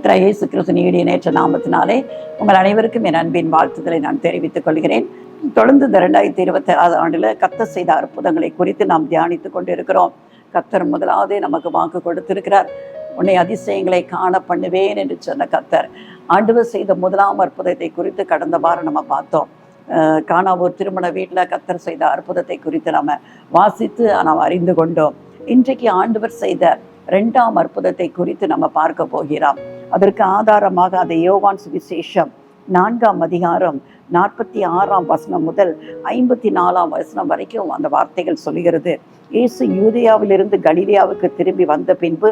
கர்த்தராகிய இயேசு கிறிஸ்துவின் ஈடு இணையற்ற நாமத்தினாலே உங்கள் அனைவருக்கும் என் அன்பின் வாழ்த்துக்களை நான் தெரிவித்துக் கொள்கிறேன். தொடர்ந்து இந்த 2026 ஆண்டில் கர்த்தர் செய்த அற்புதங்களை குறித்து நாம் தியானித்துக் கொண்டிருக்கிறோம். கர்த்தர் முதலாவதே நமக்கு வாக்கு கொடுத்திருக்கிறார். உன்னை அதிசயங்களை காண பண்ணுவேன் என்று சொன்ன கர்த்தர் ஆண்டவர் செய்த முதலாம் அற்புதத்தை குறித்து கடந்த வாரம் நம்ம பார்த்தோம். கானாவூர் திருமண வீட்டில் கர்த்தர் செய்த அற்புதத்தை குறித்து நம்ம வாசித்து நாம் அறிந்து கொண்டோம். இன்றைக்கு ஆண்டவர் செய்த 2ஆம் அற்புதத்தை குறித்து நம்ம பார்க்க போகிறோம். அதற்கு ஆதாரமாக அதை யோவான் சுவிசேஷம் 4ஆம் அதிகாரம் 46ஆம் வசனம் முதல் 54ஆம் வசனம் வரைக்கும் அந்த வார்த்தைகள் சொல்லுகிறது. இயேசு யூதேயாவிலிருந்து கலிலேயாவுக்கு திரும்பி வந்த பின்பு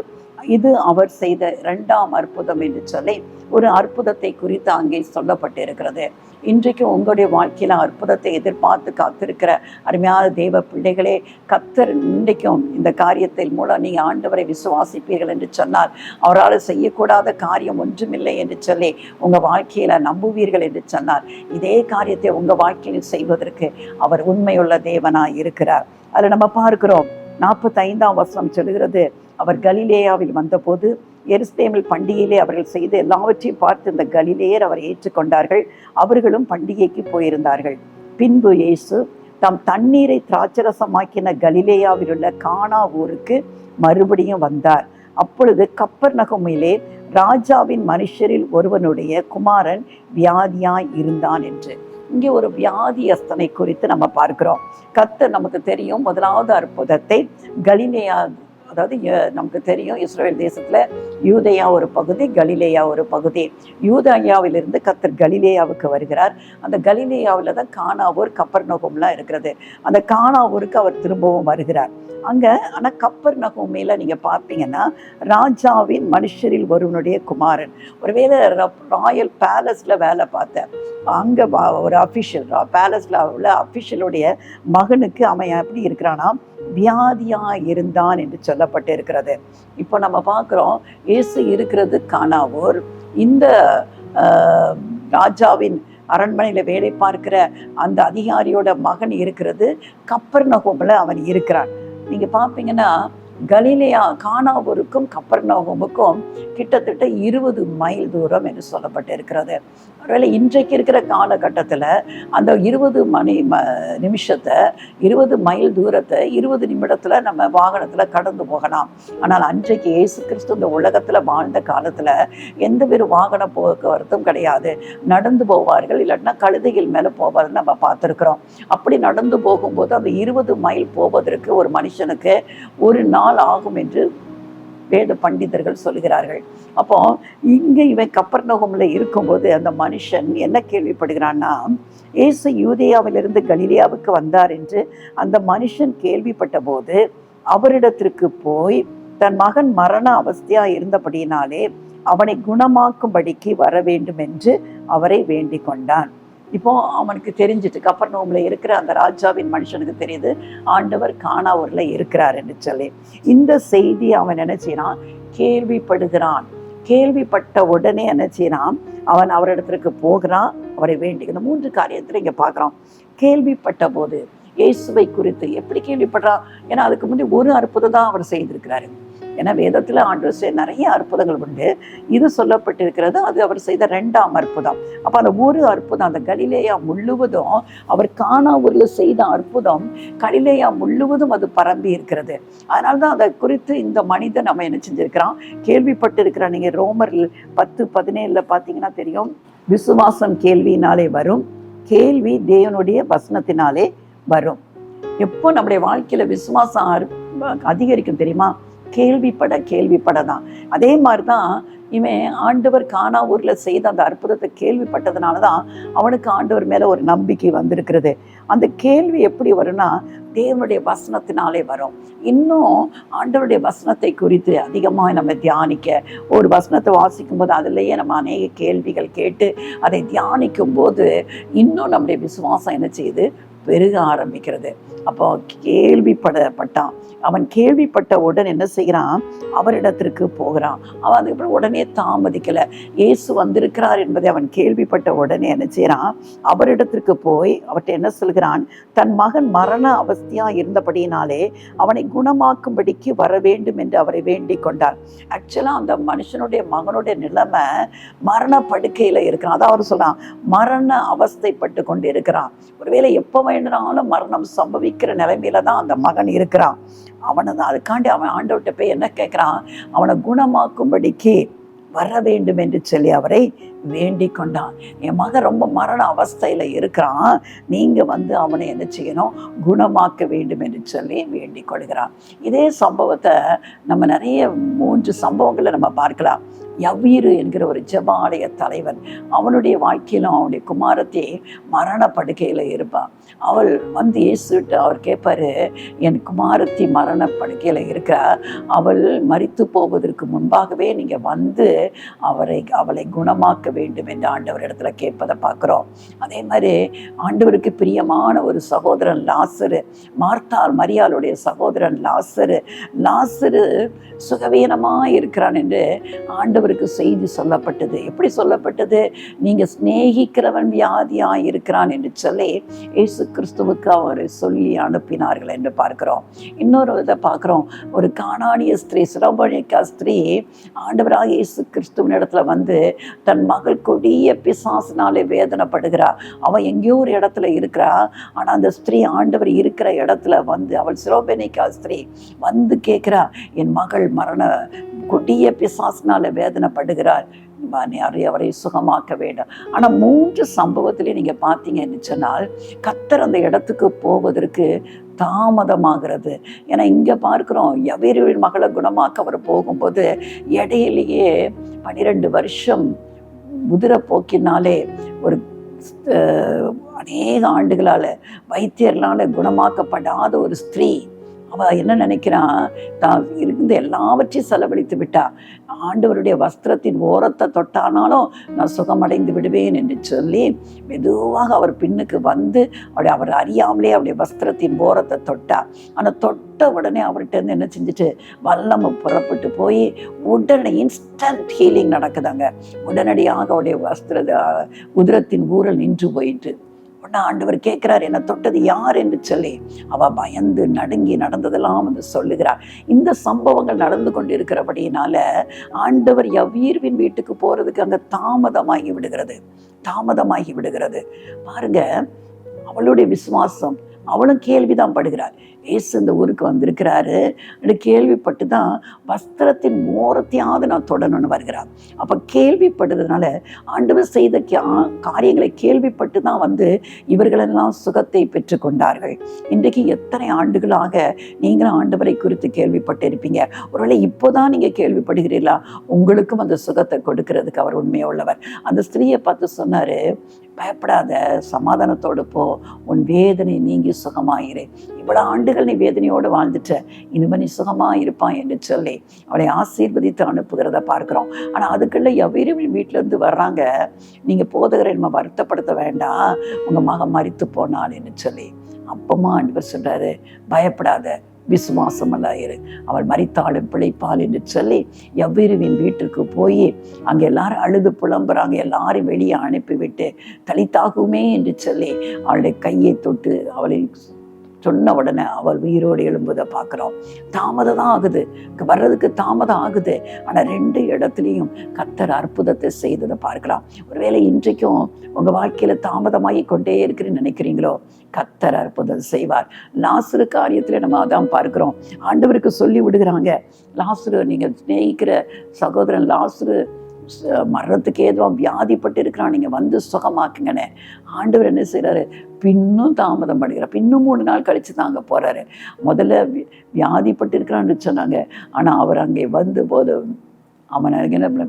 இது அவர் செய்த 2ஆம் அற்புதம் என்று சொல்லி ஒரு அற்புதத்தை குறித்து அங்கே சொல்லப்பட்டிருக்கிறது. இன்றைக்கு உங்களுடைய வாழ்க்கையில அற்புதத்தை எதிர்பார்த்து காத்திருக்கிற அருமையான தேவ பிள்ளைகளே, கர்த்தர் இன்றைக்கும் இந்த காரியத்தின் மூலம் நீங்க ஆண்டவரை விசுவாசிப்பீர்கள் என்று சொன்னால் அவரால் செய்யக்கூடாத காரியம் ஒன்றுமில்லை என்று சொல்லி உங்க வாழ்க்கையில நம்புவீர்கள் என்று சொன்னால் இதே காரியத்தை உங்க வாழ்க்கையில் செய்வதற்கு அவர் உண்மையுள்ள தேவனாய் இருக்கிறார். அதில் நம்ம பார்க்கிறோம் 45ஆம் வசனம் சொல்லுகிறது, அவர் கலிலேயாவில் வந்தபோது எருசலேமில் பண்டிகையிலே அவர்கள் செய்த எல்லாவற்றையும் பார்த்து இந்த கலிலேயர் அவரை ஏற்றுக்கொண்டார்கள். அவர்களும் பண்டிகைக்கு போயிருந்தார்கள். பின்பு இயேசு தம் தண்ணீரை திராட்சரசமாக்கின கலிலேயாவில் உள்ள கானா ஊருக்கு மறுபடியும் வந்தார். அப்பொழுது கப்பர்நகூமிலே ராஜாவின் மனுஷரில் ஒருவனுடைய குமாரன் வியாதியாய் இருந்தான் என்று. இங்கே ஒரு வியாதியஸ்தனை குறித்து நம்ம பார்க்கிறோம். கர்த்தர் நமக்கு தெரியும் முதலாவது அற்புதத்தை கலிலேயா, அதாவது நமக்கு தெரியும் இஸ்ரவேல் தேசத்துல யூதேயா ஒரு பகுதி, கலிலேயா ஒரு பகுதி. யூதேயாவிலிருந்து கர்த்தர் கலிலேயாவுக்கு வருகிறார். அந்த கலிலேயாவில் தான் கானாவூர் கப்பர்நகூம்லாம் இருக்கிறது. அந்த கானாவூருக்கு அவர் திரும்பவும் வருகிறார். அங்க ஆனா கப்பர்நகூமில நீங்க பார்த்தீங்கன்னா ராஜாவின் மனுஷரில் ஒருவனுடைய குமாரன், ஒருவேளை ராயல் பேலஸ்ல வேலை பார்த்தேன், அங்க ஒரு அஃபிஷியல் பேலஸ்ல உள்ள அஃபிஷியலுடைய மகனுக்கு அவன் எப்படி இருக்கிறானா வியாதியா இருந்தான் என்று சொல்லப்பட்டு இருக்கிறது. இப்போ நம்ம பார்க்கிறோம் இயேசு இருக்கிறது கானாவூர். இந்த ராஜாவின் அரண்மனையில வேலை பார்க்கிற அந்த அதிகாரியோட மகன் இருக்கிறது கப்பர்நகூம்ல அவன் இருக்கிறான். நீங்க பார்ப்பீங்கன்னா கலிலேயா கானாவூருக்கும் கப்பர்நகூமுக்கும் கிட்டத்தட்ட 20 மைல் தூரம் என்று சொல்லப்பட்டு இருக்கிறது. ஒருவேளை இன்றைக்கு இருக்கிற காலகட்டத்தில் அந்த 20 நிமிஷத்தை 20 மைல் தூரத்தை 20 நிமிடத்தில் நம்ம வாகனத்தில் கடந்து போகலாம். ஆனால் அன்றைக்கு இயேசு கிறிஸ்து இந்த உலகத்தில் வாழ்ந்த காலத்தில் எந்த ஒரு வாகன போக்குவரத்தும் கிடையாது. நடந்து போவார்கள், இல்லாட்டினா கழுதைகள் மேலே போவார்கள் நம்ம பார்த்துருக்குறோம். அப்படி நடந்து போகும்போது அந்த 20 மைல் போவதற்கு ஒரு மனுஷனுக்கு ஒரு நாள் ஆகும் என்று வேத பண்டிதர்கள் சொல்கிறார்கள். அப்போ இங்க இவன் கப்பர்நகூம்ல இருக்கும்போது அந்த மனுஷன் என்ன கேள்விப்படுகிறான்னா, இயேசு யூதேயாவிலிருந்து கலிலேயாவுக்கு வந்தார் என்று அந்த மனுஷன் கேள்விப்பட்ட போது அவரிடத்திற்கு போய் தன் மகன் மரண அவஸ்தையா இருந்தபடியினாலே அவனை குணமாக்கும்படிக்கு வர வேண்டும் என்று அவரை வேண்டிக் கொண்டான். இப்போ அவனுக்கு தெரிஞ்சிட்டு கப்பர்நகூம்ல இருக்கிற அந்த ராஜாவின் மனுஷனுக்கு தெரியுது ஆண்டவர் கானாவூர்ல இருக்கிறார் என்று சொல்லி. இந்த செய்தி அவன் என்ன செய்யறான், கேள்விப்படுகிறான். கேள்விப்பட்ட உடனே என்ன செய்யறான், அவன் அவரிடத்திற்கு போகிறான், அவரை வேண்டி. இந்த 3 காரியத்துல இங்க பார்க்கிறோம். கேள்விப்பட்ட போது இயேசுவை குறித்து எப்படி கேள்விப்படுறான்? ஏன்னா அதுக்கு முன்னாடி ஒரு அற்புதம் தான் அவர் செய்திருக்கிறாரு. ஏன்னா வேதத்துல ஆண்டவர் நிறைய அற்புதங்கள் உண்டு. இது சொல்லப்பட்டிருக்கிறது அது அவர் செய்த 2ஆம் அற்புதம். அப்ப அந்த ஒரு அற்புதம் அந்த கலிலேயா முழுவதும், அவர் கானாவூர்ல செய்த அற்புதம் கலிலேயா முழுவதும் அது பரம்பி இருக்கிறது. அதனால்தான் அதை குறித்து இந்த மனிதன் நம்ம என்ன செஞ்சிருக்கிறான், கேள்விப்பட்டிருக்கிறான். நீங்க ரோமர் 10:17 பார்த்தீங்கன்னா தெரியும், விசுவாசம் கேள்வியினாலே வரும், கேள்வி தேவனுடைய வசனத்தினாலே வரும். எப்போ நம்முடைய வாழ்க்கையில விசுவாசம் அதிகரிக்கும் தெரியுமா? கேள்விப்பட தான். அதே மாதிரிதான் இவன் ஆண்டவர் கானாவூர்ல செய்த அந்த அற்புதத்தை கேள்விப்பட்டதுனாலதான் அவனுக்கு ஆண்டவர் மேல ஒரு நம்பிக்கை வந்திருக்கிறது. அந்த கேள்வி எப்படி வரும்னா தேவனுடைய வசனத்தினாலே வரும். இன்னும் ஆண்டவருடைய வசனத்தை குறித்து அதிகமாக நம்ம தியானிக்க, ஒரு வசனத்தை வாசிக்கும் போது அதுலேயே நம்ம அநேக கேள்விகள் கேட்டு அதை தியானிக்கும் போது இன்னும் நம்முடைய விசுவாசம் என்ன செய்யுது, பெருக ஆரம்பிக்கிறது. அப்போ கேள்விப்பட்டான். அவன் கேள்விப்பட்ட உடனே என்ன செய்கிறான்? அவரிடத்திற்கு போகிறான். அவன் அதுக்கப்புறம் உடனே தாமதிக்கலை. இயேசு வந்திருக்கிறார் என்பதை அவன் கேள்விப்பட்ட உடனே என்ன செய்கிறான்? அவரிடத்திற்கு போய் அவர்கிட்ட என்ன சொல்கிறான்? தன் மகன் மரண அவஸ்தையா இருந்தபடியினாலே அவனை குணமாக்கும்படிக்கு வர வேண்டும் என்று அவரை வேண்டிக் கொண்டார். ஆக்சுவலாக அந்த மனுஷனுடைய மகனுடைய நிலைமை மரண படுக்கையில் இருக்கிறான். அதான் அவர் சொல்றான், மரண அவஸ்தைப்பட்டு கொண்டு இருக்கிறான். ஒருவேளை எப்போ வேணுனாலும் மரணம் சம்பவிக்கிற நிலைமையில தான் அந்த மகன் இருக்கிறான். அதுக்காண்டி அவன் ஆண்டவர்கிட்ட போய் என்ன கேட்குறான்? அவனை குணமாக்கும்படிக்கு வர வேண்டும் என்று சொல்லி அவரை வேண்டிக் கொண்டான். என் மகன் ரொம்ப மரண அவஸ்தையில் இருக்கிறான், நீங்கள் வந்து அவனை என்ன செய்யணும்? குணமாக்க வேண்டும் என்று சொல்லி வேண்டிக் கொள்கிறான். இதே சம்பவத்தை நம்ம நிறைய 3 சம்பவங்களை நம்ம பார்க்கலாம். யவீரு என்கிற ஒரு ஜெப ஆலய தலைவன், அவனுடைய வாழ்க்கையிலும் அவனுடைய குமாரத்தை மரண படுக்கையில் இருப்பான். அவள் வந்து இயேசுட்டு அவர் கேட்பாரு, என் குமாரத்தி மரண படுக்கையில் இருக்கிற, அவள் மரித்து போவதற்கு முன்பாகவே நீங்கள் வந்து அவளை குணமாக்க வேண்டும் என்று ஆண்டவர் இடத்துல கேட்பதை பார்க்குறோம். அதே மாதிரி ஆண்டவருக்கு பிரியமான ஒரு சகோதரன் லாசரு, மார்த்தாள் மரியாளுடைய சகோதரன் லாசரு சுகவீனமாக இருக்கிறான் என்று ஆண்டவருக்கு செய்தி சொல்லப்பட்டது. எப்படி சொல்லப்பட்டது? நீங்கள் சிநேகிக்கிறவன் வியாதியாக இருக்கிறான் என்று சொல்லி இயேசு கிறிஸ்துவுக்கு அவரை சொல்லி அனுப்பினார்கள் என்று பார்க்கிறோம். இன்னொரு இதை பார்க்குறோம். ஒரு கானானிய ஸ்திரீ, சிரோபனிக்கா ஸ்திரீ ஆண்டவராக இயேசு கிறிஸ்துவின் இடத்துல வந்து தன் மகள் கொடிய பிசாசினாலே வேதனைப்படுகிறார். அவள் எங்கேயோ ஒரு இடத்துல இருக்கிறா. ஆனால் அந்த ஸ்திரீ ஆண்டவர் இருக்கிற இடத்துல வந்து, அவள் சிரோபனிக்கா ஸ்திரீ வந்து கேட்குறா, என் மகள் மரண கொடிய பிசாசினால வேதனைப்படுகிறார், அவரை சுகமாக்க வேண்டும். ஆனால் 3 சம்பவத்திலே நீங்கள் பார்த்தீங்கன்னு சொன்னால் கர்த்தர் அந்த இடத்துக்கு போவதற்கு தாமதமாகிறது. ஏன்னா இங்கே பார்க்குறோம், யவீருவின் மகளை குணமாக்க அவர் போகும்போது இடையிலேயே 12 வருஷம் முதிரை போக்கினாலே ஒரு அநேக ஆண்டுகளால் வைத்தியர்களால் குணமாக்கப்படாத ஒரு ஸ்திரீ, அவள் என்ன நினைக்கிறான்? தான் இருந்து எல்லாவற்றையும் செலவழித்து விட்டா. ஆண்டவருடைய வஸ்திரத்தின் ஓரத்தை தொட்டானாலும் நான் சுகமடைந்து விடுவேன் என்று சொல்லி மெதுவாக அவர் பின்னுக்கு வந்து அவர் அறியாமலே அவருடைய வஸ்திரத்தின் ஓரத்தை தொட்டா. ஆனால் தொட்ட உடனே அவர்கிட்ட இருந்து என்ன செஞ்சுட்டு வல்லமை புறப்பட்டு போய் உடனே இன்ஸ்டன்ட் ஹீலிங் நடக்குதாங்க. உடனடியாக அவருடைய உதிரத்தின் ஊரல் நின்று போயிட்டு ஆண்டவர் கேட்கிறார், என்ன தொட்டது யார் என்று சொல்லி அவ பயந்து நடுங்கி நடந்ததெல்லாம் வந்து சொல்லுகிறார். இந்த சம்பவங்கள் நடந்து கொண்டு இருக்கிறபடினால ஆண்டவர் யவீருவின் வீட்டுக்கு போறதுக்கு அங்க தாமதமாகி விடுகிறது. பாருங்க, அவளுடைய விசுவாசம், அவளும் கேள்விதான் படுகிறார். இயேசு இந்த ஊருக்கு வந்திருக்கிறாரு என்று கேள்விப்பட்டு தான் வஸ்திரத்தின் ஓரத்தையாவது நான் தொடணும்னு வருகிறார். அப்போ கேள்விப்படுறதுனால ஆண்டவர் செய்த காரியங்களை கேள்விப்பட்டு தான் வந்து இவர்களெல்லாம் சுகத்தை பெற்றுக்கொண்டார்கள். இன்றைக்கு எத்தனை ஆண்டுகளாக நீங்களும் ஆண்டவரை குறித்து கேள்விப்பட்டு இருப்பீங்க. ஒருவேளை இப்போதான் நீங்கள் கேள்விப்படுகிறீர்களா? உங்களுக்கும் அந்த சுகத்தை கொடுக்கறதுக்கு அவர் உண்மையாக உள்ளவர். அந்த ஸ்திரீயை பார்த்து சொன்னார், பயப்படாத, சமாதானத்தோடு போ, உன் வேதனை நீங்கி சுகமாயிரு. இவ்வளோ ஆண்டுகள் நீ வேதனையோடு வாழ்ந்துட்ட, இனிமே நீ சுகமாக இருப்பான் என்று சொல்லி அவளை ஆசீர்வதித்து அனுப்புகிறத பார்க்குறோம். ஆனால் அதுக்குள்ள யவீருவின் வீட்டிலேருந்து வர்றாங்க, நீங்கள் போதகரை நம்ம வருத்தப்படுத்த வேண்டாம், உங்கள் மகன் மரித்து போனாள் என்று சொல்லி. அப்பமா ஆண்டவர் சொல்கிறாரு, பயப்படாத, விசுவாசமல்லாயிரு, அவள் மரித்தாளும் பிழைப்பாள் என்று சொல்லி யவீருவின் வீட்டுக்கு போய் அங்கே எல்லாரும் அழுது புலம்புறாங்க. எல்லாரும் வெளியே அனுப்பிவிட்டு தலித்தாகுமே என்று சொல்லி அவளுடைய கையை தொட்டு அவளை சொன்ன உடனே அவள் உயிரோடு எழும்புதை பார்க்குறோம். தாமதம் தான் ஆகுது, வர்றதுக்கு தாமதம் ஆகுது. ஆனால் 2 இடத்துலையும் கர்த்தர் அற்புதத்தை செய்ததை பார்க்கலாம். ஒருவேளை இன்றைக்கும் உங்கள் வாழ்க்கையில் தாமதமாகி கொண்டே இருக்கிறேன்னு நினைக்கிறீங்களோ, கர்த்தர் அற்புதம் செய்வார். லாசரு காரியத்தில் நம்ம அதான் பார்க்குறோம். ஆண்டவருக்கு சொல்லி விடுகிறாங்க, லாசரு, நீங்கள் சிநேகிக்கிற சகோதரன் லாசரு மரணத்துக்கு ஏதுவாக வியாதிப்பட்டு இருக்கிறான், நீங்கள் வந்து சுகமாக்குங்கன்னு. ஆண்டவர் என்ன செய்கிறாரு? பின்னும் தாமதம் பண்ணுகிறார். பின்னும் 3 நாள் கழித்து தான் அங்கே போகிறாரு. முதல்ல வியாதிப்பட்டு இருக்கிறான்னு சொன்னாங்க. ஆனால் அவர் அங்கே வந்தபோது அவன்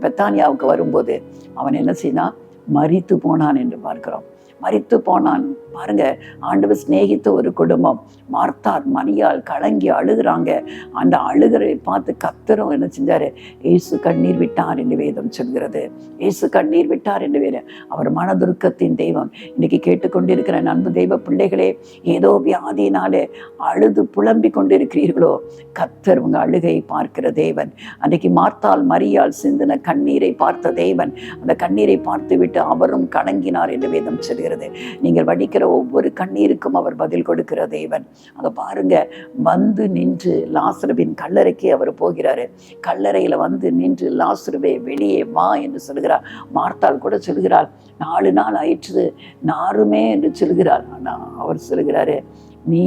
பெத்தானியாவுக்கு வரும்போது அவன் என்ன செய்தான்? மரித்து போனான் என்று பார்க்கிறோம். மரித்து போனான். பாருங்க, ஆண்டவர் சிநேகித்த ஒரு குடும்பம். மார்த்தாள் மரியாள் கலங்கி அழுகிறாங்க. அந்த அழுகிறதை பார்த்து கர்த்தரும் என்ன செஞ்சாரு? இயேசு கண்ணீர் விட்டார் என்று வேதம் சொல்கிறது. இயேசு கண்ணீர் விட்டார் என்று வேதம். அவர் மனதுருக்கத்தின் தெய்வம். இன்னைக்கு கேட்டுக்கொண்டிருக்கிற அன்பு தெய்வ பிள்ளைகளே, ஏதோ வியாதியினாலே அழுது புலம்பி கொண்டிருக்கிறீர்களோ, கர்த்தர் உங்க அழுகையை பார்க்கிற தேவன். அன்றைக்கு மார்த்தாள் மரியாள் சிந்தின கண்ணீரை பார்த்த தேவன். அந்த கண்ணீரை பார்த்து விட்டு அவரும் கலங்கினார் என்று வேதம் சொல்கிறது. நீங்கள் வடிக்கிற ஒவ்வொரு கண்ணீருக்கும் அவர் பதில் கொடுக்கிற தேவன். அங்க பாருங்க, வந்து நின்று லாசருவின் கல்லறைக்கு அவர் போகிறாரு. கல்லறையில வந்து நின்று, லாசருவே வெளியே வா என்று சொல்கிறார். மார்த்தாள் கூட சொல்கிறாள், 4 நாள் ஆயிற்று நாருமே என்று சொல்கிறார். ஆனா அவர் சொல்கிறாரு, நீ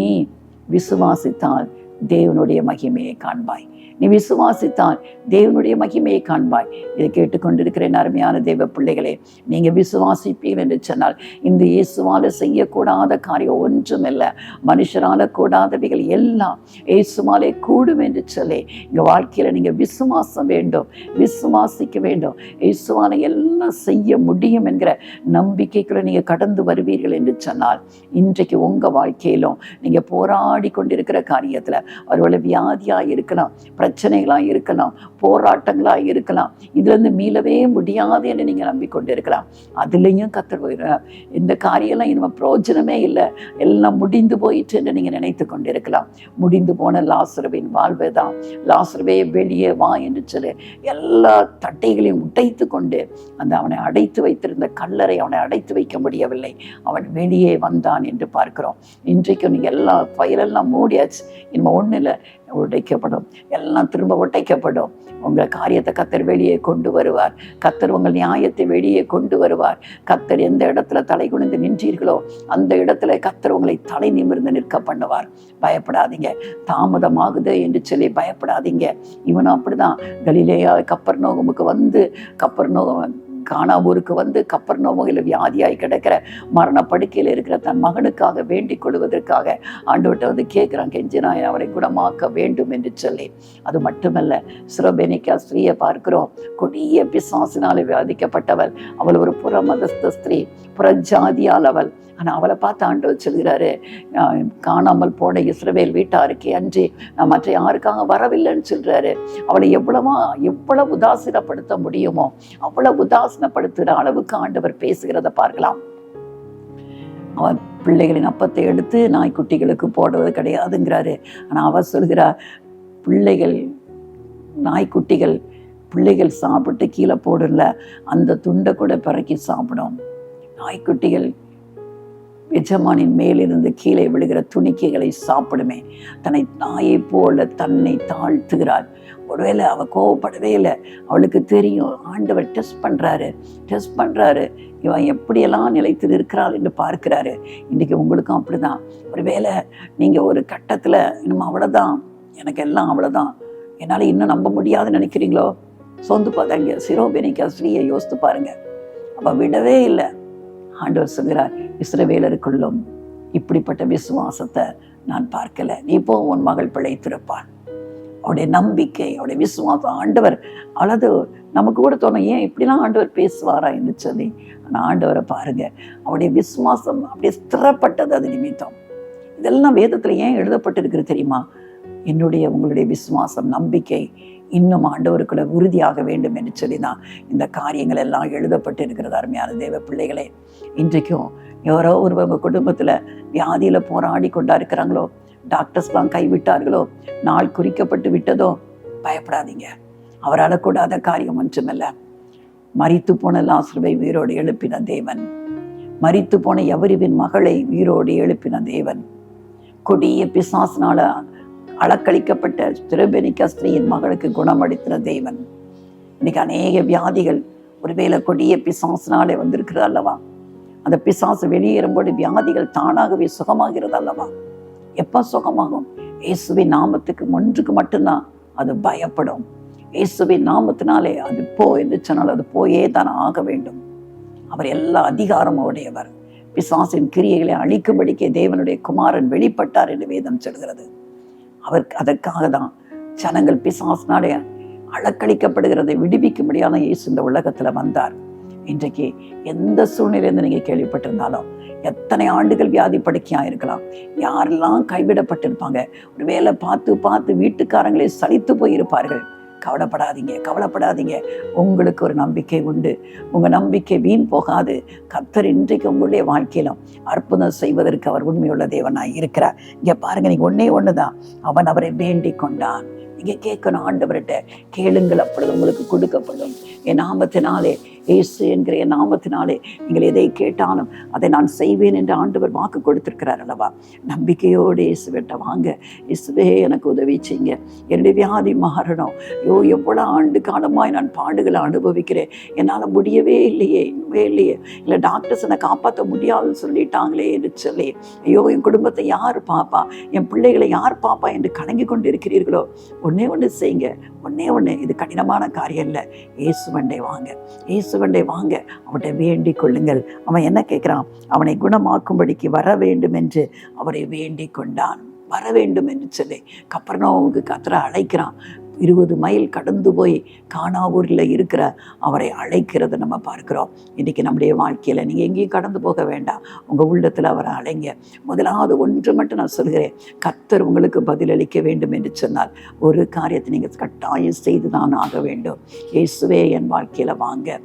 விசுவாசித்தால் தேவனுடைய மகிமையை காண்பாய். நீ விசுவாசித்தால் தேவனுடைய மகிமையை காண்பாய். இதை கேட்டுக்கொண்டிருக்கிறேன் அருமையான தேவ பிள்ளைகளே, நீங்க விசுவாசிப்பீர்கள் என்று சொன்னால் இந்த இயேசுவால செய்யக்கூடாத காரியம் ஒன்றுமில்லை. மனுஷரால கூடாதவைகள் எல்லாம் இயேசுவாலே கூடும் என்று சொல்லி இங்க வாழ்க்கையில நீங்க விசுவாசம் வேண்டும், விசுவாசிக்க வேண்டும். இயேசுவால எல்லாம் செய்ய முடியும் என்கிற நம்பிக்கைக்குள்ள நீங்க கடந்து வருவீர்கள் என்று சொன்னால், இன்றைக்கு உங்க வாழ்க்கையிலும் நீங்க போராடி கொண்டிருக்கிற காரியத்துல, ஒருவேளை வியாதியாக இருக்கலாம், பிரச்சனைகளாக இருக்கலாம், போராட்டங்களாக இருக்கலாம், இதுலேருந்து மீளவே முடியாது என்று நீங்கள் நம்பிக்கொண்டு இருக்கலாம். அதுலேயும் கர்த்தர் இந்த காரியம்லாம் இனிமே பிரயோஜனமே இல்லை, எல்லாம் முடிந்து போயிட்டு என்று நீங்கள் நினைத்து கொண்டு இருக்கலாம். முடிந்து போன லாசருவின் வாழ்வை தான், லாசருவே வெளியே வா என்று சொல்லி எல்லா தட்டைகளையும் உடைத்து கொண்டு அந்த அவனை அடைத்து வைத்திருந்த கல்லறை அவனை அடைத்து வைக்க முடியவில்லை. அவன் வெளியே வந்தான் என்று பார்க்கிறோம். இன்றைக்கு நீங்கள் எல்லா ஃபைலெல்லாம் மூடியாச்சு, இனிமேல் ஒன்றும் இல்லை, உடைக்கப்படும், எல்லாம் திரும்ப உடைக்கப்படும். உங்கள் காரியத்தை கர்த்தர் வெளியே கொண்டு வருவார். கர்த்தர் உங்கள் நியாயத்தை வெளியே கொண்டு வருவார். கர்த்தர் எந்த இடத்துல தலை குனிந்து நின்றீர்களோ அந்த இடத்துல கர்த்தர் உங்களை தலை நிமிர்ந்து நிற்க பண்ணுவார். பயப்படாதீங்க, தாமதமாகுது என்று சொல்லி பயப்படாதீங்க. இவனும் அப்படிதான் கலிலேயா கப்பர்நகூமுக்கு வந்து, கப்பர்நகூம் கானாவூருக்கு வந்து கப்பர்நகூமில் வியாதியாய் கிடக்கிற மரண படுக்கையில் இருக்கிற தன் மகனுக்காக வேண்டிக் கொள்வதற்காக ஆண்டவர்கிட்ட வந்து கேட்குறான், கெஞ்சினாய் அவரை குணமாக்க வேண்டும் என்று சொல்லி. அது மட்டுமல்ல, சிரோபெனிக்கா ஸ்திரீயை பார்க்கிறோம். கொடிய பிசாசினாலே வியாதிக்கப்பட்டவள். அவள் ஒரு புறமதஸ்த ஸ்திரீ, புறஜாதியால் அவள். ஆனால் அவளை பார்த்து ஆண்டவர் சொல்கிறாரு, காணாமல் போன இஸ்ரவேல் வீட்டாருக்கே அன்றி நான் மற்ற யாருக்காக வரவில்லைன்னு சொல்கிறாரு. அவளை எவ்வளவு உதாசீனப்படுத்த முடியுமோ அவ்வளவு உதாசீனப்படுத்துகிற அளவுக்கு ஆண்டவர் பேசுகிறத பார்க்கலாம். அவன் பிள்ளைகளின் அப்பத்தை எடுத்து நாய்க்குட்டிகளுக்கு போடுவது கிடையாதுங்கிறாரு. ஆனால் அவர் சொல்கிறார், பிள்ளைகள் சாப்பிட்டு கீழே போடல, அந்த துண்டை கூட பிறக்கி சாப்பிடும். நாய்க்குட்டிகள் எஜமானின் மேலிருந்து கீழே விழுகிற துணிக்கைகளை சாப்பிடுமே. தன்னை நாயை போல தன்னை தாழ்த்துகிறாள். ஒருவேளை அவள் கோவப்படவே இல்லை. அவளுக்கு தெரியும், ஆண்டவர் டெஸ்ட் பண்ணுறாரு, இவன் எப்படியெல்லாம் நிலைத்து இருக்கிறாள் என்று பார்க்கிறாரு. இன்றைக்கி உங்களுக்கும் அப்படிதான். ஒருவேளை நீங்கள் ஒரு கட்டத்தில் இன்னும் அவ்வளோதான், எனக்கு எல்லாம் அவ்வளோதான், என்னால் இன்னும் நம்ப முடியாதுன்னு நினைக்கிறீங்களோ, சொந்து பார்த்தாங்க. சிரோபெனிக்கா ஸ்ரீயை யோசித்து பாருங்க. அவள் விடவே இல்லை. ஆண்டவர் சொல்கிறார், இஸ்ரவேலருக்குள்ளும் இப்படிப்பட்ட விசுவாசத்தை நான் பார்க்கல. நீ போ, உன் மகள் பிழைத்திருப்பாள். அவருடைய நம்பிக்கை, அவருடைய விசுவாசம். ஆண்டவர் அழது நமக்கு கூட தோணும், ஏன் இப்படிலாம் ஆண்டவர் பேசுவாரா என்று சொல்லி. ஆனால் ஆண்டவரை பாருங்க, அவருடைய விசுவாசம் அப்படியே ஸ்திரப்பட்டது. அது நிமித்தம் இதெல்லாம் வேதத்தில் ஏன் எழுதப்பட்டிருக்கிறது தெரியுமா? உங்களுடைய விசுவாசம், நம்பிக்கை இன்னும் ஆண்டவருக்குள்ள உறுதியாக வேண்டும் என்று சொல்லி தான் இந்த காரியங்கள் எல்லாம் எழுதப்பட்டு இருக்கிறது. அருமையான தேவ பிள்ளைகளே, இன்றைக்கும் யாரோ ஒருவங்க குடும்பத்தில் வியாதியில் போராடி கொண்டா இருக்கிறாங்களோ, டாக்டர்ஸ்லாம் கைவிட்டார்களோ, நாள் குறிக்கப்பட்டு விட்டதோ, பயப்படாதீங்க. அவரால் கூடாத காரியம் ஒன்றுமில்லை. மரித்து போன லாசருவை உயிரோடு எழுப்பின தேவன், மரித்து போன எவரிவின் மகளை உயிரோடு எழுப்பின தேவன், கொடிய பிசாசினால அளக்களிக்கப்பட்ட சிரோபெனிக்கா ஸ்திரீயின் மகளுக்கு குணமளித்த தேவன். இன்னைக்கு அநேக வியாதிகள் ஒருவேளை கொடிய பிசாசினாலே வந்திருக்கிறது அல்லவா? அந்த பிசாசு வெளியேறும்போது வியாதிகள் தானாகவே சுகமாகிறது அல்லவா? எப்போ சுகமாகும்? இயேசுவின் நாமத்துக்கு ஒன்றுக்கு மட்டும்தான் அது பயப்படும். இயேசுவின் நாமத்தினாலே அது போ என்று சொன்னால் அது போயே தான் ஆக வேண்டும். அவர் எல்லா அதிகாரமும் உடையவர். பிசாசின் கிரியைகளை அழிக்கும்படிக்கே தேவனுடைய குமாரன் வெளிப்பட்டார் என்று வேதம் சொல்கிறது. அதற்காக தான் ஜனங்கள் பிசாசினாலே அளக்களிக்கப்படுகிறதை விடுவிக்க முடியாத இயேசு இந்த உலகத்தில் வந்தார். இன்றைக்கு எந்த சூழ்நிலையிலிருந்து நீங்கள் கேள்விப்பட்டிருந்தாலும், எத்தனை ஆண்டுகள் வியாதி படுக்கையாக இருக்கலாம். யாரெல்லாம் கைவிடப்பட்டிருப்பாங்க. ஒரு வேலை பார்த்து பார்த்து வீட்டுக்காரங்களே சலித்து போயிருப்பார்கள். கவலைப்படாதீங்க, கவலைப்படாதீங்க. உங்களுக்கு ஒரு நம்பிக்கை உண்டு. உங்கள் நம்பிக்கை வீண் போகாது. கர்த்தர் இன்றைக்கு உங்களுடைய வாழ்க்கையிலும் அற்புதம் செய்வதற்கு அவர் உண்மையுள்ள தேவனாய் இருக்கிறார். இங்கே பாருங்க, நீங்கள் ஒன்று தான். அவன் அவரை வேண்டிக் கொண்டான். நீங்கள் கேட்கணும், ஆண்டவர்கிட்ட கேளுங்கள், அப்பொழுது உங்களுக்கு கொடுக்கப்படும். என் நாமத்தினாலே, இயேசு என்கிற என் நாமத்தினாலே நீங்கள் எதை கேட்டாலும் அதை நான் செய்வேன் என்று ஆண்டவர் வாக்கு கொடுத்திருக்கிறார் அல்லவா? நம்பிக்கையோடு இயேசுவிட்ட வாங்க. இயேசுவே எனக்கு உதவி செய்யுங்க, என்னுடைய வியாதி மாறணும். எவ்வளோ ஆண்டு காலமாய் நான் பாடுகளை அனுபவிக்கிறேன், என்னால் முடியவே இல்லையே, இல்லை டாக்டர்ஸ் என்னை காப்பாற்ற முடியாதுன்னு சொல்லிட்டாங்களே என்று சொல்லி, என் குடும்பத்தை யார் பாப்பா, என் பிள்ளைகளை யார் பாப்பா என்று கலங்கி கொண்டு இருக்கிறீர்களோ, ஒன்று செய்யுங்க. இது கடினமான காரியம் இல்லை. இயேசுவண்டை வாங்க, இயேசுவண்டை வாங்க, அவனை வேண்டிக் கொள்ளுங்கள். அவன் என்ன கேட்குறான்? அவனை குணமாக்கும்படிக்கு வர வேண்டும் என்று அவரை வேண்டிக் கொண்டான். வர வேண்டும் என்று சொல்லி கப்பர்நகூமுக்கு கர்த்தர் அழைக்கிறான். 20 மைல் கடந்து போய் கானாவூரில் இருக்கிற அவரை அழைக்கிறத நம்ம பார்க்குறோம். இன்றைக்கி நம்முடைய வாழ்க்கையில் நீங்கள் எங்கேயும் கடந்து போக வேண்டாம். உங்கள் உள்ளத்தில் அவரை அழைங்க. முதலாவது ஒன்று மட்டும் நான் சொல்கிறேன், கர்த்தர் உங்களுக்கு பதிலளிக்க வேண்டும் என்று சொன்னால் ஒரு காரியத்தை நீங்கள் கட்டாயம் செய்து தான் ஆக வேண்டும். இயேசுவே என் வாழ்க்கையில் வாங்க.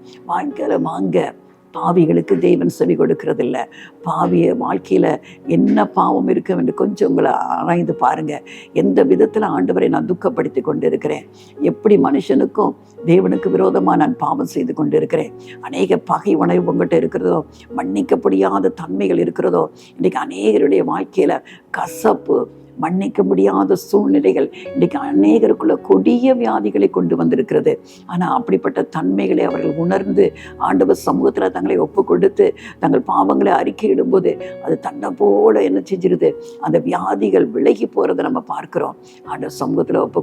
பாவிகளுக்கு தேவன் செவி கொடுக்கறதில்ல. பாவிய வாழ்க்கையில் என்ன பாவம் இருக்கும் என்று கொஞ்சம் உங்களை ஆராய்ந்து பாருங்கள். எந்த விதத்தில் ஆண்டவரை நான் துக்கப்படுத்தி கொண்டு இருக்கிறேன், எப்படி மனுஷனுக்கும் தேவனுக்கு விரோதமாக நான் பாவம் செய்து கொண்டு இருக்கிறேன், அநேக பகை உணர்வு உங்கள்கிட்ட இருக்கிறதோ, மன்னிக்க முடியாத தன்மைகள் இருக்கிறதோ, இன்றைக்கி அநேகருடைய வாழ்க்கையில் கசப்பு, மன்னிக்க முடியாத சூழ்நிலைகள் இன்றைக்கு அநேகருக்குள்ள கொடிய வியாதிகளை கொண்டு வந்திருக்கிறது. ஆனால் அப்படிப்பட்ட தன்மைகளை அவர்கள் உணர்ந்து ஆண்டவர் சமூகத்தில் தங்களை ஒப்பு கொடுத்து தங்கள் பாவங்களை அறிக்கையிடும்போது அது தன்னை போல என்ன செஞ்சிருது, அந்த வியாதிகள் விலகி போகிறத நம்ம பார்க்குறோம். ஆண்டவர் சமூகத்தில் ஒப்பு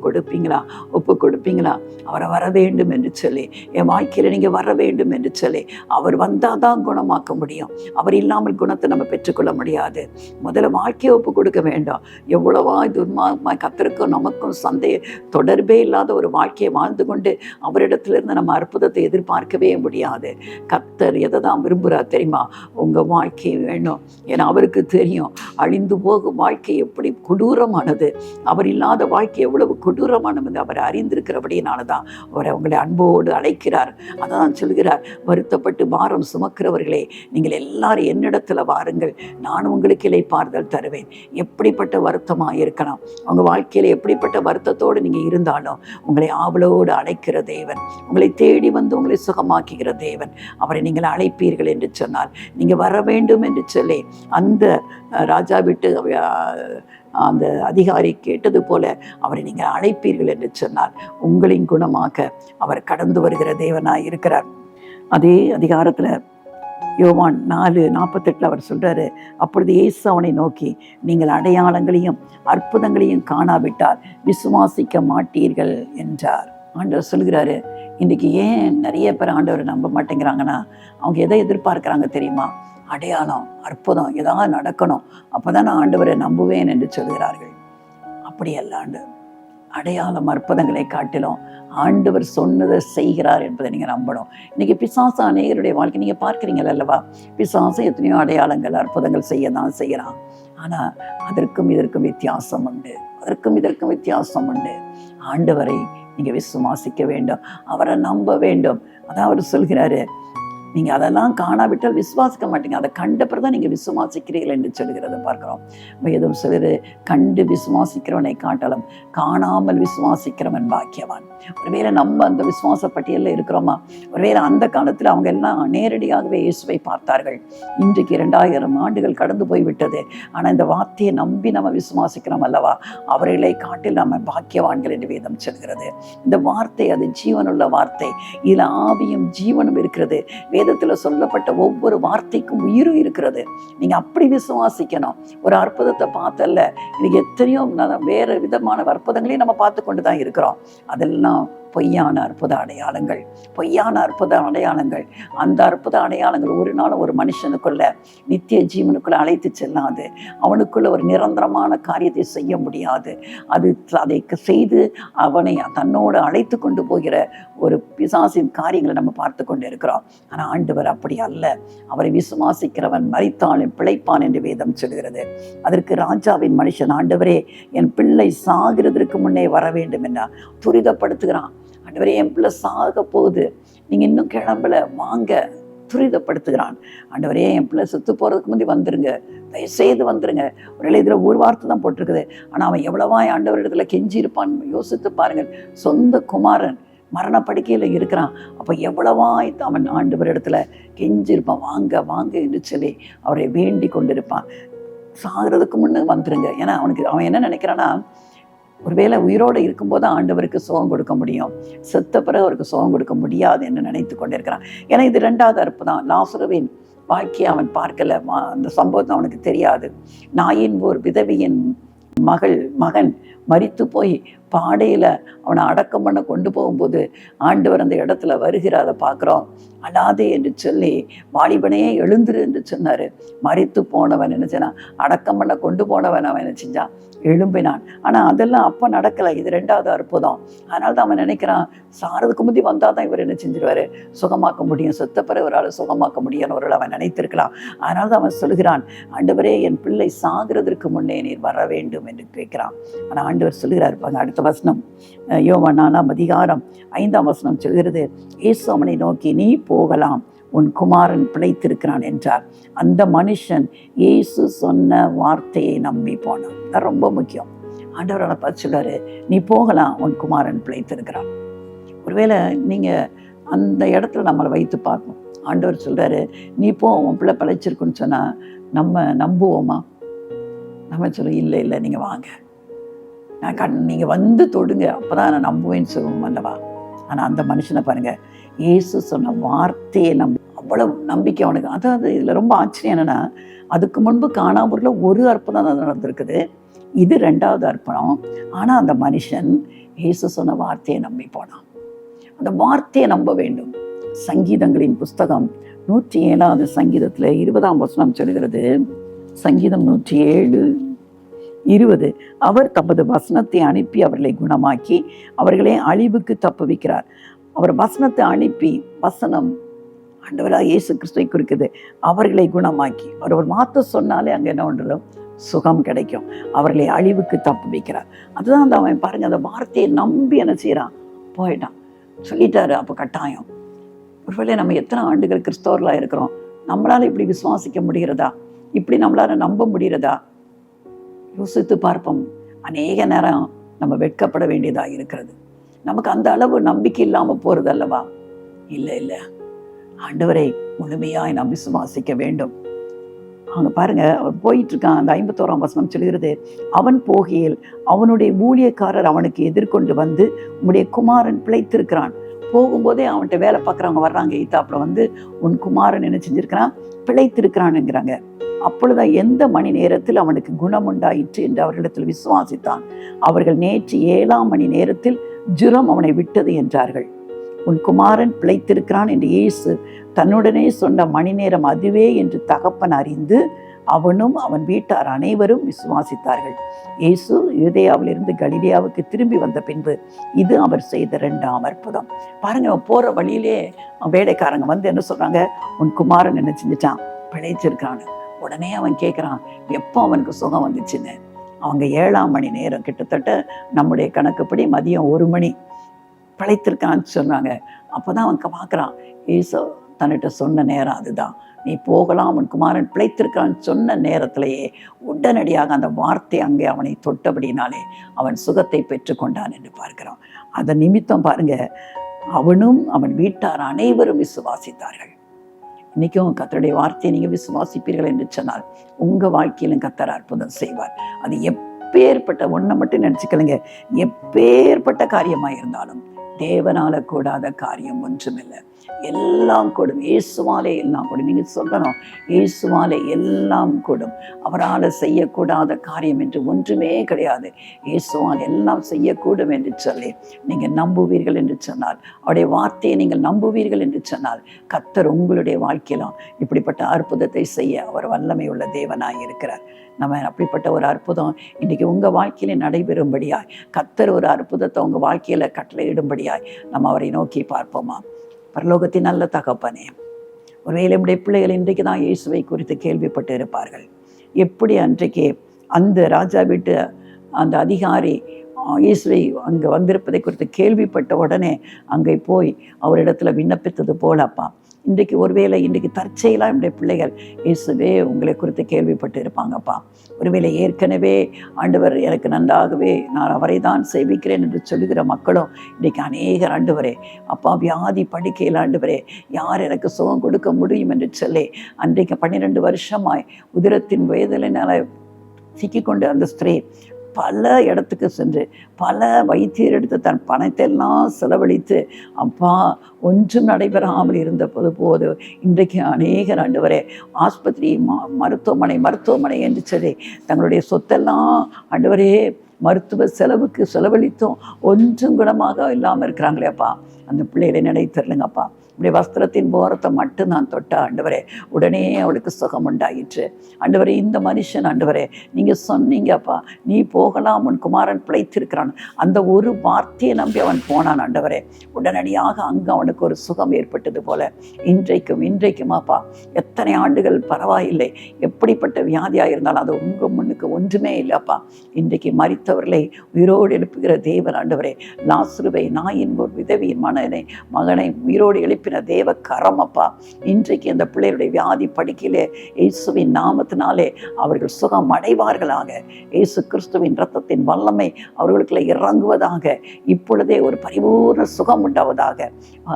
கொடுப்பீங்களா? அவரை வர வேண்டும் என்று சொல்லி, என் வாழ்க்கையில் நீங்கள் வர வேண்டும் என்று சொல்லி, அவர் வந்தால் தான் குணமாக்க முடியும். அவர் இல்லாமல் குணத்தை நம்ம பெற்றுக்கொள்ள முடியாது. முதல்ல வாழ்க்கையை ஒப்பு கொடுக்க வேண்டும். எவ்வளவா துர்மார்க்கமாய் கர்த்தருக்கும் நமக்கும் தொடர்பே இல்லாத ஒரு வாழ்க்கையை வாழ்ந்து கொண்டு அவரிடத்திலிருந்து நம்ம அற்புதத்தை எதிர்பார்க்கவே முடியாது. கர்த்தர் எதை தான் விரும்புகிறார் தெரியுமா? உங்கள் வாழ்க்கை வேணும். ஏன்னா அவருக்கு தெரியும் அழிந்து போகும் வாழ்க்கை எப்படி கொடூரமானது, அவர் இல்லாத வாழ்க்கை எவ்வளவு கொடூரமானது அவர் அறிந்திருக்கிறபடியினால தான் அவரை உங்களை அன்போடு அழைக்கிறார். அதான் சொல்கிறார், வருத்தப்பட்டு பாரம் சுமக்கிறவர்களே நீங்கள் எல்லாரும் என்னிடத்துல வாருங்கள், நான் உங்களுக்கு இளைப்பாறுதல் தருவேன். எப்படிப்பட்ட வருத்தமாக இருக்கலாம், உங்கள் வாழ்க்கையில் எப்படிப்பட்ட வருத்தத்தோடு நீங்கள் இருந்தாலும் உங்களை ஆவலோடு அழைக்கிற தேவன், உங்களை தேடி வந்து உங்களை சுகமாக்குகிற தேவன். அவரை நீங்கள் அழைப்பீர்கள் என்று சொன்னால், நீங்கள் வர வேண்டும் என்று சொல்லி அந்த ராஜா விட்டு அந்த அதிகாரி கேட்டது போல அவரை நீங்கள் அழைப்பீர்கள் என்று சொன்னால் உங்களின் குணமாக அவர் கடந்து வருகிற தேவனாய் இருக்கிறார். அதே அதிகாரத்தில் யோவான் 4:48 அவர் சொல்கிறாரு, அப்பொழுது இயேசு அவனை நோக்கி, நீங்கள் அடையாளங்களையும் அற்புதங்களையும் காணாவிட்டால் விசுவாசிக்க மாட்டீர்கள் என்றார். ஆண்டவர் சொல்கிறாரு, இன்றைக்கி ஏன் நிறைய பேர் ஆண்டவரை நம்ப மாட்டேங்கிறாங்கன்னா, அவங்க எதை எதிர்பார்க்குறாங்க தெரியுமா? அடையாளம், அற்புதம் ஏதாவது நடக்கணும், அப்போ தான் நான் ஆண்டவரை நம்புவேன் என்று சொல்கிறார்கள். அப்படி அல்ல. ஆண்டவர் அடையாளம் அற்புதங்களை காட்டிலும் ஆண்டவர் சொன்னதை செய்கிறார் என்பதை நீங்கள் நம்பணும். இன்றைக்கி பிசாசு அநேகருடைய வாழ்க்கை நீங்கள் பார்க்குறீங்கள் அல்லவா? பிசாசு எத்தனையோ அடையாளங்கள் அற்புதங்கள் செய்ய தான் செய்கிறான். ஆனால் அதற்கும் இதற்கும் வித்தியாசம் உண்டு. ஆண்டவரை நீங்கள் விசுவாசிக்க வேண்டும், அவரை நம்ப வேண்டும். அதான் அவர் சொல்கிறாரு, நீங்கள் அதெல்லாம் காணாவிட்டால் விசுவாசிக்க மாட்டீங்க, அதை கண்ட பிறகு தான் நீங்கள் விசுவாசிக்கிறீர்கள் என்று சொல்கிறத பார்க்குறோம். வேதம் சொல்லுது, கண்டு விசுவாசிக்கிறவனை காட்டலும் காணாமல் விசுவாசிக்கிறவன் பாக்கியவான். ஒருவேளை நம்ம அந்த விசுவாச பட்டியலில் இருக்கிறோமா? ஒருவேளை அந்த காலத்தில் அவங்க எல்லாம் நேரடியாகவே இயேசுவை பார்த்தார்கள். இன்றைக்கு 2000 ஆண்டுகள் கடந்து போய்விட்டது. ஆனால் இந்த வார்த்தையை நம்பி நம்ம விசுவாசிக்கிறோம் அல்லவா? அவர்களை காட்டில் நம்ம பாக்கியவான்கள் என்று வேதம் சொல்கிறது. இந்த வார்த்தை அது ஜீவனுள்ள வார்த்தை, இதில் ஆவியும் ஜீவனும் இருக்கிறது. வேதத்தில் சொல்லப்பட்ட ஒவ்வொரு வார்த்தைக்கும் உயிரும் இருக்கிறது. நீங்கள் அப்படி விசுவாசிக்கணும். ஒரு அற்புதத்தை பார்த்தல்ல, இன்னைக்கு எத்தனையோ வேறு விதமான அற்புதங்களையும் நம்ம பார்த்து கொண்டு தான் இருக்கிறோம். அதெல்லாம் பொய்யான அற்புத அடையாளங்கள், பொய்யான அற்புத அடையாளங்கள். அந்த அற்புத அடையாளங்கள் ஒரு நாள் ஒரு மனுஷனுக்குள்ள நித்திய ஜீவனுக்குள்ள அழைத்து செல்லாது. அவனுக்குள்ள ஒரு நிரந்தரமான காரியத்தை செய்ய முடியாது. அதை செய்து அவனை தன்னோடு அழைத்து கொண்டு போகிற ஒரு பிசாசின் காரியங்களை நம்ம பார்த்து கொண்டு இருக்கிறோம். ஆனால் ஆண்டவர் அப்படி அல்ல. அவரை விசுவாசிக்கிறவன் மரித்தாலும் பிழைப்பான் என்று வேதம் சொல்கிறது. அதற்கு ராஜாவின் மனுஷன், ஆண்டவரே என் பிள்ளை சாகிறதற்கு முன்னே வர வேண்டும் என்றால் துரிதப்படுத்துகிறான். ஆண்டவரே என் பிள்ளை சாக போகுது, நீங்க இன்னும் கிளம்பல, வாங்க, துரிதப்படுத்துகிறான். ஆண்டவரே என் பிள்ளை செத்து போறதுக்கு முந்தி வந்துருங்க, தயவுசெய்து வந்துருங்க. ஒரு இதில் ஒரு வார்த்தை தான் போட்டிருக்குது. ஆனால் அவன் எவ்வளவா ஆண்டவர் இடத்துல கெஞ்சி இருப்பான் யோசித்து பாருங்கள். சொந்த குமாரன் மரணப்படுக்கையில் இருக்கிறான். அப்போ எவ்வளவாய் அவன் ஆண்டவர் இடத்துல கெஞ்சிருப்பான், வாங்க வாங்க என்று சொல்லி அவரை வேண்டி கொண்டிருப்பான். சாகிறதுக்கு முன்னே வந்துருங்க. ஏன்னா அவன் என்ன நினைக்கிறான்னா, ஒருவேளை உயிரோடு இருக்கும்போது ஆண்டவருக்கு சுகம் கொடுக்க முடியும், செத்த பிறகு அவருக்கு சுகம் கொடுக்க முடியாது என்று நினைத்து கொண்டிருக்கிறான். ஏன்னா இது 2வது அற்புதம். லாசருவின் வாழ்க்கையை அவன் பார்க்கல, அந்த சம்பவத்தை அவனுக்கு தெரியாது. நாயின் ஒரு விதவியின் மகன் மரித்து போய் பாடையில் அவனை அடக்கம் பண்ண கொண்டு போகும்போது ஆண்டவர் அந்த இடத்துல வருகிறத பார்க்குறோம். அழாதே என்று சொல்லி வாலிபனையே எழுந்துரு என்று சொன்னார். மரித்து போனவன் என்ன செய்யறான், அடக்கம் பண்ண கொண்டு போனவன் அவன் என்ன செஞ்சான், எழும்பினான். ஆனால் அதெல்லாம் அப்போ நடக்கலை. இது 2வது அற்புதம். அதனால தான் அவன் நினைக்கிறான், சாரதுக்கு முந்தி வந்தால் தான் இவர் என்ன செஞ்சிருவார், சுகமாக்க முடியும், செத்த பிறகு இவரால் சுகமாக்க முடியும்னு ஒரு அவன் நினைத்திருக்கலாம். அதனால தான் அவன் சொல்கிறான், ஆண்டவரே என் பிள்ளை சாகிறதற்கு முன்னே நீர் வர வேண்டும் என்று கேட்கிறான். ஆனால் ஆண்டவர் சொல்கிறார் பாருங்க, அடுத்த வசனம் யோவான் 4ஆம் அதிகாரம் 5ஆம் வசனம் சொல்கிறது, இயேசு அவனை நோக்கி, நீ போகலாம், உன் குமாரன் பிழைத்திருக்கிறான் என்றார். அந்த மனுஷன் இயேசு சொன்ன வார்த்தையை நம்பி போனான். அது ரொம்ப முக்கியம். ஆண்டவர் அவனை பார்த்து சொல்றாரு, நீ போகலாம், உன் குமாரன் பிழைத்திருக்கிறான். ஒருவேளை நீங்கள் அந்த இடத்துல நம்மளை வைத்து பார்ப்போம். ஆண்டவர் சொல்றாரு, நீ போ, உன் பிள்ளை பிழைச்சிருக்குன்னு சொன்னால் நம்ம நம்புவோமா? நம்ம சொல்லுவோம், இல்லை இல்லை நீங்கள் வாங்க, நீங்கள் வந்து தொடுங்க, அப்போ தான் நான் நம்புவேன்னு சொல்லுவோம் அல்லவா? ஆனால் அந்த மனுஷனை பாருங்கள், இயேசு சொன்ன வார்த்தையை அவ்வளவு நம்பிக்கை அவனுக்கு. அதாவது இதில் ரொம்ப ஆச்சரியம் என்னென்னா, அதுக்கு முன்பு காணாமூரில் ஒரு அற்புதம் தான் நடந்திருக்குது, இது 2வது அற்புதம். ஆனால் அந்த மனுஷன் இயேசு சொன்ன வார்த்தையை நம்பி போனான். அந்த வார்த்தையை நம்ப வேண்டும். சங்கீதங்களின் புஸ்தகம் 107வது சங்கீதத்தில் 20ஆம் வசனம் சொல்கிறது, சங்கீதம் 107:20, அவர் தமது வசனத்தை அனுப்பி அவர்களை குணமாக்கி அவர்களை அழிவுக்கு தப்புவிக்கிறார். அவர் வசனத்தை அனுப்பி, வசனம் ஆண்டவராக இயேசு கிறிஸ்துவை குறிக்குது, அவர்களை குணமாக்கி. அவர் ஒரு வார்த்தை சொன்னாலே அங்கே என்ன பண்ணுறோம், சுகம் கிடைக்கும். அவர்களை அழிவுக்கு தப்புவிக்கிறார். அதுதான் அந்த அவன் பாருங்க, அந்த வார்த்தையை நம்பி என்ன செய்கிறான், போயிட்டான், சொல்லிட்டாரு. அப்போ கட்டாயம். ஒருவேளை நம்ம எத்தனை ஆண்டுகள் கிறிஸ்தவர்களாக இருக்கிறோம், நம்மளால் இப்படி விசுவாசிக்க முடிகிறதா, இப்படி நம்மளால் நம்ப முடிகிறதா? யோசித்து பார்ப்போம். அநேக நேரம் நம்ம வெட்கப்பட வேண்டியதாக இருக்கிறது. நமக்கு அந்த அளவு நம்பிக்கை இல்லாமல் போகிறது அல்லவா? இல்லை இல்லை, ஆண்டவரை முழுமையாய் நாம் விசுவாசிக்க வேண்டும். அவங்க பாருங்க, அவர் போயிட்டு இருக்கான். அந்த 51ஆம் வசனம் சொல்கிறது, அவன் போகையில் அவனுடைய ஊழியக்காரர் அவனுக்கு எதிர்கொண்டு வந்து, உன்னுடைய குமாரன் பிழைத்திருக்கிறான். போகும்போதே அவன்கிட்ட வேலை பார்க்குறவங்க வர்றாங்க, ஈத்தாப்புல வந்து, உன் குமாரன் என்ன செஞ்சிருக்கிறான், பிழைத்திருக்கிறான்ங்கிறாங்க. அப்பொழுதுதான் எந்த மணி நேரத்தில் அவனுக்கு குணம் உண்டாயிற்று என்று அவர்களிடத்தில் விசுவாசித்தான். அவர்கள் நேற்று 7ஆம் மணி நேரத்தில் ஜுரம் அவனை விட்டது என்றார்கள். உன் குமாரன் பிழைத்திருக்கிறான் என்று இயேசு தன்னுடனே சொன்ன மணி நேரம் அதுவே என்று தகப்பன் அறிந்து அவனும் அவன் வீட்டார் அனைவரும் விசுவாசித்தார்கள். இயேசு யூதேயாவிலிருந்து கலிலேயாவுக்கு திரும்பி வந்த பின்பு இது அவர் செய்த 2ஆம் அற்புதம். பாருங்க, போற வழியிலே வேலைக்காரங்க வந்து என்ன சொல்றாங்க, உன் குமாரன் என்ன செஞ்சுட்டான், பிழைச்சிருக்கான்னு. உடனே அவன் கேட்குறான், எப்போ அவனுக்கு சுகம் வந்துச்சுன்னு. அவங்க 7ஆம் மணி நேரம், கிட்டத்தட்ட நம்முடைய கணக்குப்படி மதியம் 1 மணி, பிழைத்திருக்கான்னு சொன்னாங்க. அப்போ தான் அவன் பார்க்குறான், ஈசோ தன்னிட்ட சொன்ன நேரம் அதுதான், நீ போகலாம், உன் குமாரன் பிழைத்திருக்கான்னு சொன்ன நேரத்திலேயே உடனடியாக அந்த வார்த்தை அங்கே அவனை தொட்டபடினாலே அவன் சுகத்தை பெற்றுக்கொண்டான் என்று பார்க்கிறோம். அதன் நிமித்தம் பாருங்க, அவனும் அவன் வீட்டார் அனைவரும் விசுவாசித்தார்கள். இன்றைக்கும் கர்த்தருடைய வார்த்தையை நீங்கள் விசுவாசிப்பீர்கள் என்று சொன்னால் உங்கள் வாழ்க்கையிலும் கர்த்தர் அற்புதம் செய்வார். அது எப்பேற்பட்ட ஒன்றை மட்டும் நினச்சிக்கலுங்க, எப்பேற்பட்ட காரியமாக இருந்தாலும் தேவனால கூடாத காரியம் ஒன்றுமில்லை. எல்லாம் கூடும். இயேசுவாலே எல்லாம் கூடும். நீங்கள் சொல்லணும், இயேசுவாலே எல்லாம் கூடும். அவரால் செய்யக்கூடாத காரியம் என்று ஒன்றுமே கிடையாது. இயேசுவால் எல்லாம் செய்யக்கூடும் என்று சொல்லி நீங்கள் நம்புவீர்கள் என்று சொன்னால், அவருடைய வார்த்தையை நீங்கள் நம்புவீர்கள் என்று சொன்னால், கர்த்தர் உங்களுடைய வாழ்க்கையிலும் இப்படிப்பட்ட அற்புதத்தை செய்ய அவர் வல்லமை உள்ள தேவனாய் இருக்கிறார். நம்ம அப்படிப்பட்ட ஒரு அற்புதம் இன்றைக்கி உங்கள் வாழ்க்கையிலே நடைபெறும்படியாய், கர்த்தர் ஒரு அற்புதத்தை உங்கள் வாழ்க்கையில் கட்டளையிடும்படியாய் நம்ம அவரை நோக்கி பார்ப்போமா? பரலோகத்தின் நல்ல தகப்பனே, ஒருவேளை நம்முடைய பிள்ளைகள் இன்றைக்கு தான் இயேசுவை குறித்து கேள்விப்பட்டு இருப்பார்கள். எப்படி அன்றைக்கு அந்த ராஜா வீட்டு அந்த அதிகாரி இயேசுவை அங்கே வந்திருப்பதை குறித்து கேள்விப்பட்ட உடனே அங்கே போய் அவரிடத்துல விண்ணப்பித்தது போல அப்பா, இன்றைக்கு ஒருவேளை இன்றைக்கு தற்செயலாக என்னுடைய பிள்ளைகள் இயேசுவே உங்களை குறித்து கேள்விப்பட்டு இருப்பாங்கப்பா. ஒருவேளை ஏற்கனவே ஆண்டவர் எனக்கு நன்றாகவே நான் அவரை தான் சேவிக்கிறேன் என்று சொல்லுகிற மக்களும் இன்றைக்கு அநேகர் ஆண்டவரே அப்பா வியாதி படுக்கையில் ஆண்டவரே யார் எனக்கு சுகம் கொடுக்க முடியும் என்று சொல்லி அன்றைக்கு 12 வருஷமாய் உதிரத்தின் வயதினால் சிக்கிக்கொண்டு அந்த ஸ்திரீ பல இடத்துக்கு சென்று பல வைத்தியர் எடுத்து தன் பணத்தை எல்லாம் செலவழித்து அப்பா ஒன்றும் நடைபெறாமல் இருந்த போது இன்றைக்கு அநேகர் ஆண்டவரே ஆஸ்பத்திரி மருத்துவமனை என்று சொல்லி தங்களுடைய சொத்தெல்லாம் ஆண்டவரே மருத்துவ செலவுக்கு செலவழித்தும் ஒன்றும் குணமாக இல்லாமல் இருக்கிறாங்களேப்பா. அந்த பிள்ளைகளை நினைத்திருலுங்கப்பா. இப்படி வஸ்திரத்தின் போரத்தை மட்டும் நான் தொட்ட ஆண்டவரே உடனே அவளுக்கு சுகம் உண்டாயிற்று. ஆண்டவரே இந்த மனுஷன் ஆண்டவரே நீங்கள் சொன்னீங்கப்பா, நீ போகலாம் உன் குமாரன் பிழைத்திருக்கிறான். அந்த ஒரு வார்த்தையை நம்பி அவன் போனான் ஆண்டவரே. உடனடியாக அங்கே அவனுக்கு ஒரு சுகம் ஏற்பட்டது போல இன்றைக்கும் அப்பா எத்தனை ஆண்டுகள் பரவாயில்லை, எப்படிப்பட்ட வியாதியாக இருந்தாலும் அது உங்கள் முன்னுக்கு ஒன்றுமே இல்லைப்பா. இன்றைக்கு மரித்தவர்களை உயிரோடு எழுப்புகிற தேவன் ஆண்டவரே, லாசருவை நாயின் ஒரு விதவியின் மகனை உயிரோடு எழுப்பின தேவ கரம் அப்பா. இன்றைக்கு அந்த பிள்ளைகளுடைய வியாதி படுக்கையிலே இயேசுவின் நாமத்தினாலே அவர்கள் சுகம் அடைவார்களாக. இயேசு கிறிஸ்துவின் இரத்தத்தின் வல்லமை அவர்களுக்குள்ள இறங்குவதாக. இப்பொழுதே ஒரு பரிபூர்ண சுகம் உண்டாவதாக.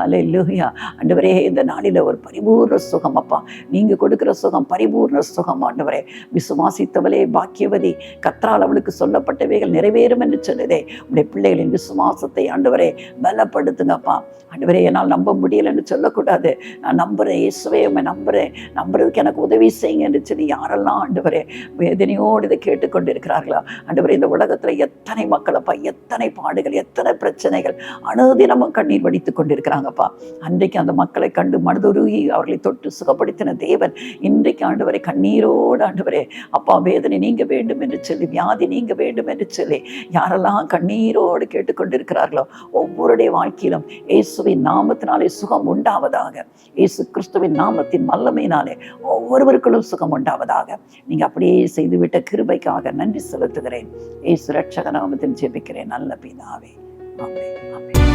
அல்லேலூயா. ஆண்டவரே இந்த நாளில் ஒரு பரிபூர்ண சுகம் அப்பா, நீங்கள் கொடுக்கிற சுகம் பரிபூர்ண சுகம் ஆண்டவரே. விசுவாசித்தவளே பாக்கியவதி, கர்த்தரால் அவளுக்கு சொல்லப்பட்டவைகள் நிறைவேறும் என்று சொன்னதே உடைய பிள்ளைகளின் விசுவாசத்தை ஆண்டவரே பலப்படுத்துங்கப்பா. ஆண்டவரே என்னால் நம்ப முடியலைன்னு சொல்லக்கூடாது. நான் நம்புகிறேன் இயேசுவே, நம்புறதுக்கு எனக்கு உதவி செய்யுங்க என்று சொல்லி யாரெல்லாம் ஆண்டவரே வேதனையோடு இதை கேட்டுக்கொண்டு இருக்கிறார்களா ஆண்டவரே. இந்த உலகத்தில் எத்தனை மக்களப்பா, எத்தனை பாடுகள், எத்தனை பிரச்சனைகள், அனுதினமும் கண்ணீர் வடித்து கொண்டிருக்கிறாங்கப்பா. அன்றைக்கு அந்த மக்களை கண்டு மனதுருகி அவர்களை தொட்டு சுகப்படுத்தின தேவன் இன்றைக்கு ஆண்டவரை கண்ணீரோடு ஆண்டவரே அப்பா வேதனை நீங்க வேண்டும் என்று சொல்லி, வியாதி நீங்க வேண்டும் என்று சொல்லி யாரெல்லாம் கண்ணீரோடு கேட்டுக்கொண்டிருக்கிறார்களோ ஒவ்வொருடைய வாழ்க்கையிலும் இயேசுவின் நாமத்தினாலே சுகம் உண்டாவதாக. இயேசு கிறிஸ்துவின் நாமத்தின் வல்லமையினாலே ஒவ்வொருவருக்குள்ளும் சுகம் உண்டாவதாக. நீங்க அப்படியே செய்துவிட்ட கிருபைக்காக நன்றி செலுத்துகிறேன். இயேசு ரட்சக நாமத்தில் ஜெபிக்கிறேன் நல்ல பிதாவே. ஆமென். ஆமென்.